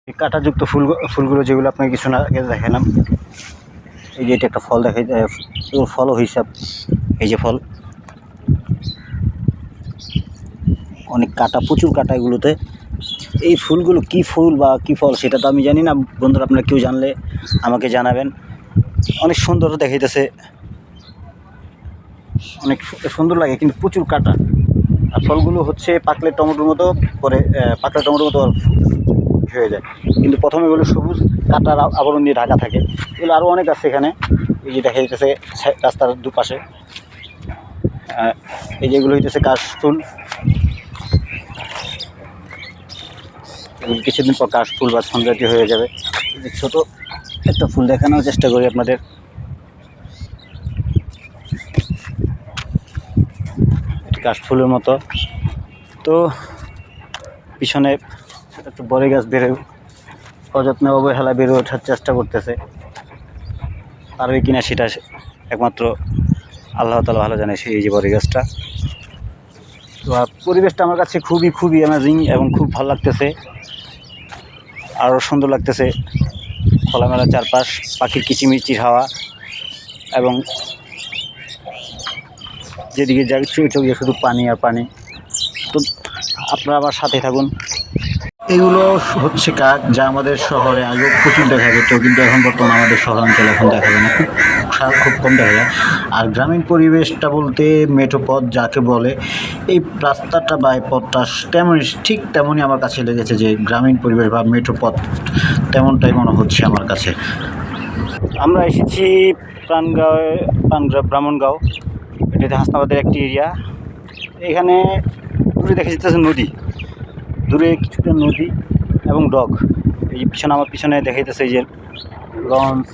এই কাঁটাযুক্ত ফুলগুলো যেগুলো আপনাকে কিছু না আগে দেখালাম, এই যে এটা একটা ফল দেখাই, ফলও হিসাব, এই যে ফল, অনেক কাঁটা, প্রচুর কাঁটা এগুলোতে। এই ফুলগুলো কি ফুল বা কি ফল সেটা তো আমি জানি না। বন্ধুরা, আপনারা কেউ জানলে আমাকে জানাবেন। অনেক সুন্দর দেখাইতেছে, অনেক সুন্দর লাগে, কিন্তু প্রচুর কাঁটা। আর ফলগুলো হচ্ছে পাকলে টমেটোর মতো, পরে পাকলে টমেটোর মতো হয়ে যায়, কিন্তু প্রথমে এগুলো সবুজ কাঁটার আবরণ দিয়ে ঢাকা থাকে। এগুলো আরও অনেক আছে এখানে, এই যে দেখা যাইতেছে রাস্তার দুপাশে। এই যেগুলো হইতেছে কাশফুল, কিছুদিন পর কাশফুল বা সন্ধ্যাটি হয়ে যাবে। ছোট একটা ফুল দেখানোর চেষ্টা করি আপনাদের। কাশফুলের মতো। তো পিছনে একটু বড়ই গাছ বেড়ে অযত্নে অবহেলা বেড়ে ওঠার চেষ্টা করতেছে, পারবে কিনা সেটা একমাত্র আল্লাহ তাআলা ভালো জানে। সেই যে বড়ই গাছটা, তো পরিবেশটা আমার কাছে খুবই অ্যামেজিং এবং খুব ভালো লাগতেছে, আরও সুন্দর লাগতেছে। খোলামেলা চারপাশ, পাখির কিচিমিচির হাওয়া, এবং যেদিকে যাই চোখে শুধু পানি আর পানি। তো আপনারা আমার সাথে থাকুন। এগুলো হচ্ছে কাক, যা আমাদের শহরে আগে প্রচুর দেখা যেত, কিন্তু এখন বর্তমানে আমাদের শহরাঞ্চলে এখন দেখা যায় না, খুব কম দেখা যায়। আর গ্রামীণ পরিবেশটা বলতে মেঠো পথ যাকে বলে, এই রাস্তাটা বা এই পথটা ঠিক তেমনই আমার কাছে লেগেছে, যে গ্রামীণ পরিবেশ বা মেঠো পথ তেমনটাই মনে হচ্ছে আমার কাছে। আমরা এসেছি ব্রাহ্মণগাঁও, এটাতে হাসনাবাদের একটি এরিয়া। এখানে দূরে দেখা যেতেছে নদী, দূরে কিছুটা নদী এবং ডগ। এই পিছনে, আমার পিছনে দেখা যেতেছে এই যে লঞ্চ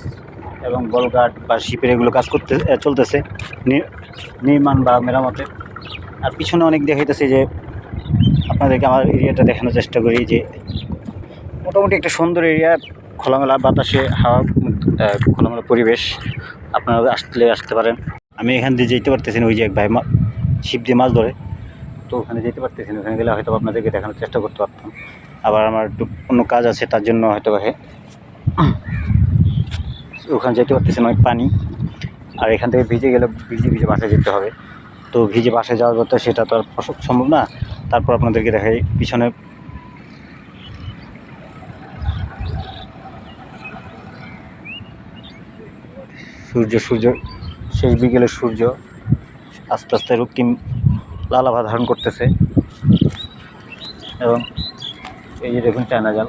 এবং বলগাট বা শিপের এগুলো কাজ চলতেছে, নির্মাণ বা মেরামতের। আর পিছনে অনেক দেখাইতেছে, যে আপনাদেরকে আমার এরিয়াটা দেখানোর চেষ্টা করি, যে মোটামুটি একটা সুন্দর এরিয়া, খোলামেলা বাতাসে হাওয়া, খোলামেলা পরিবেশ। আপনারা আসতে পারেন। আমি এখান দিয়ে যেতে পারতেছি না, ওই যে এক ভাই ছিপ দিয়ে মাছ ধরে, তো ওখানে যেতে পারতেছি না। ওখানে গেলে হয়তো আপনাদেরকে দেখানোর চেষ্টা করতে পারতাম। আবার আমার একটু অন্য কাজ আছে, তার জন্য হয়তো ওখানে যেতে পারতেছি না, অনেক পানি। আর এখান থেকে ভিজে গেলে ভিজে বাসায় যেতে হবে। তো ভিজে বাসায় যাওয়ার কথা, সেটা তো আর সম্ভব না। তারপর আপনাদেরকে দেখাই পিছনে সূর্য শেষ বিকেলে সূর্য আস্তে আস্তে রক্তিম লালাভা ধারণ করতেছে। এবং এই যে দেখুন চায়না জাল,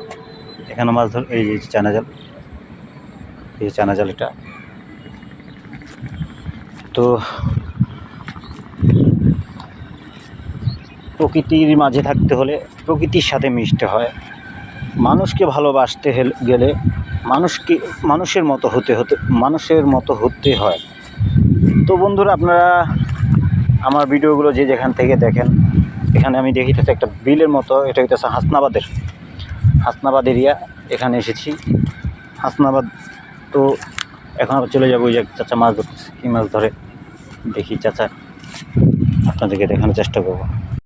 এখানে মাছ ধর, এই যে চায়না জাল, এই চায়না জাল এটা। তো প্রকৃতির মাঝে থাকতে হলে প্রকৃতির সাথে মিশতে হয়। মানুষকে ভালোবাসতে গেলে মানুষের মতো হতে হয়। তো বন্ধুরা, আপনারা আমার ভিডিওগুলো যে যেখান থেকে দেখেন, এখানে আমি দেখিতেছি একটা বিলের মতো, এটা হইতেছে হাসনাবাদ এরিয়া। এখানে এসেছি হাসনাবাদ। তো এখন আবার চলে যাবো, ওই যে চাচা মাছ ধরতেছে, কী মাছ ধরে দেখি চাচা, আপনাদেরকে দেখানোর চেষ্টা করবো।